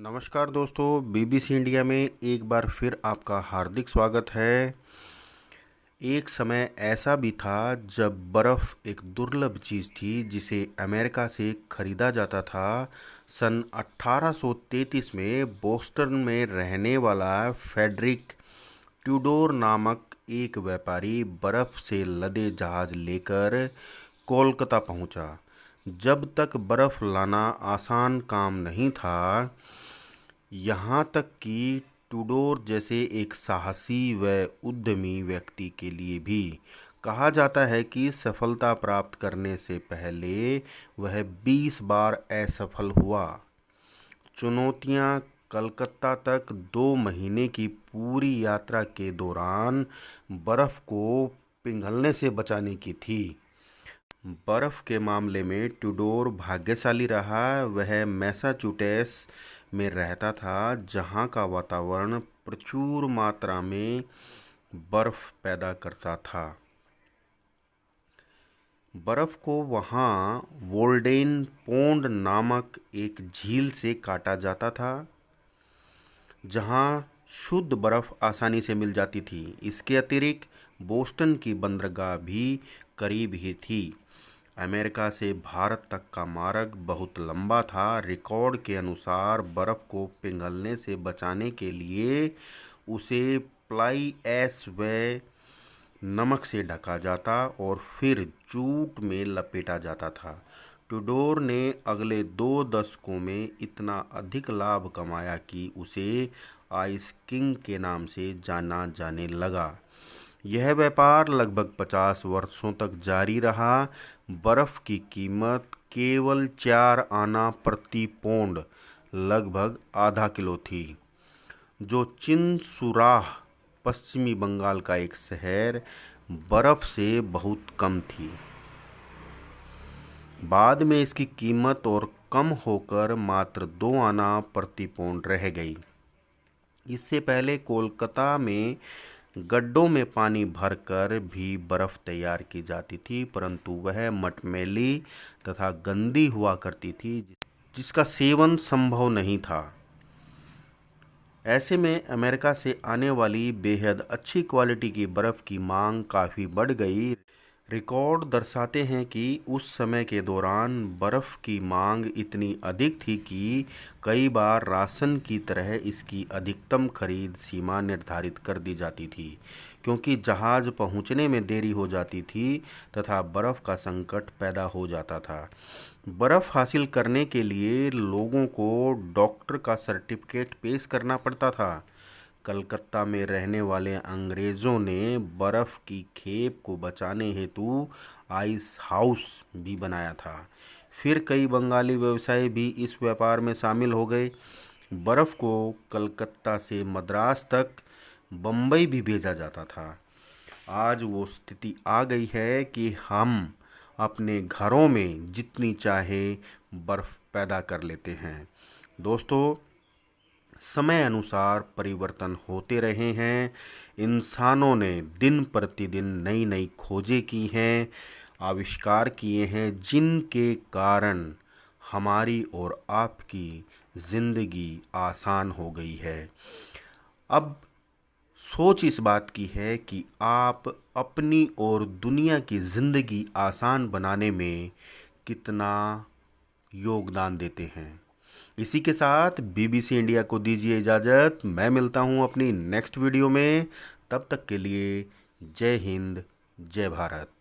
नमस्कार दोस्तों, BBC India में एक बार फिर आपका हार्दिक स्वागत है। एक समय ऐसा भी था जब बर्फ़ एक दुर्लभ चीज़ थी जिसे अमेरिका से खरीदा जाता था। सन 1833 में बोस्टन में रहने वाला फ्रेडरिक ट्यूडोर नामक एक व्यापारी बर्फ़ से लदे जहाज़ लेकर कोलकाता पहुंचा। जब तक बर्फ़ लाना आसान काम नहीं था, यहाँ तक कि ट्यूडोर जैसे एक साहसी व उद्यमी व्यक्ति के लिए भी। कहा जाता है कि सफलता प्राप्त करने से पहले वह 20 बार असफल हुआ। चुनौतियाँ कलकत्ता तक 2 महीने की पूरी यात्रा के दौरान बर्फ़ को पिघलने से बचाने की थी। बर्फ़ के मामले में ट्यूडोर भाग्यशाली रहा। वह मैसाचुसेट्स में रहता था, जहाँ का वातावरण प्रचुर मात्रा में बर्फ़ पैदा करता था। बर्फ़ को वहाँ वोल्डेन पोंड नामक एक झील से काटा जाता था, जहाँ शुद्ध बर्फ़ आसानी से मिल जाती थी। इसके अतिरिक्त बोस्टन की बंदरगाह भी करीब ही थी। अमेरिका से भारत तक का मार्ग बहुत लंबा था। रिकॉर्ड के अनुसार बर्फ़ को पिघलने से बचाने के लिए उसे फ्लाई ऐश व नमक से ढका जाता और फिर जूट में लपेटा जाता था। ट्यूडोर ने अगले 2 दशकों में इतना अधिक लाभ कमाया कि उसे आइस किंग के नाम से जाना जाने लगा। यह व्यापार लगभग 50 वर्षों तक जारी रहा। बर्फ़ की कीमत केवल 4 आना प्रति पौंड, लगभग आधा किलो थी, जो चिनसुराह, पश्चिमी बंगाल का एक शहर, बर्फ़ से बहुत कम थी। बाद में इसकी कीमत और कम होकर मात्र 2 आना प्रति पौंड रह गई। इससे पहले कोलकाता में गड्ढों में पानी भरकर भी बर्फ़ तैयार की जाती थी, परंतु वह मटमैली तथा गंदी हुआ करती थी, जिसका सेवन संभव नहीं था। ऐसे में अमेरिका से आने वाली बेहद अच्छी क्वालिटी की बर्फ़ की मांग काफ़ी बढ़ गई। रिकॉर्ड दर्शाते हैं कि उस समय के दौरान बर्फ़ की मांग इतनी अधिक थी कि कई बार राशन की तरह इसकी अधिकतम खरीद सीमा निर्धारित कर दी जाती थी, क्योंकि जहाज़ पहुंचने में देरी हो जाती थी तथा बर्फ़ का संकट पैदा हो जाता था। बर्फ़ हासिल करने के लिए लोगों को डॉक्टर का सर्टिफिकेट पेश करना पड़ता था। कलकत्ता में रहने वाले अंग्रेज़ों ने बर्फ़ की खेप को बचाने हेतु आइस हाउस भी बनाया था। फिर कई बंगाली व्यवसायी भी इस व्यापार में शामिल हो गए। बर्फ़ को कलकत्ता से मद्रास तक, बम्बई भी भेजा जाता था। आज वो स्थिति आ गई है कि हम अपने घरों में जितनी चाहे बर्फ़ पैदा कर लेते हैं। दोस्तों, समय अनुसार परिवर्तन होते रहे हैं। इंसानों ने दिन प्रतिदिन नई नई खोजें की हैं, आविष्कार किए हैं, जिनके कारण हमारी और आपकी ज़िंदगी आसान हो गई है। अब सोच इस बात की है कि आप अपनी और दुनिया की ज़िंदगी आसान बनाने में कितना योगदान देते हैं। इसी के साथ बीबीसी इंडिया को दीजिए इजाज़त। मैं मिलता हूं अपनी नेक्स्ट वीडियो में। तब तक के लिए जय हिंद, जय भारत।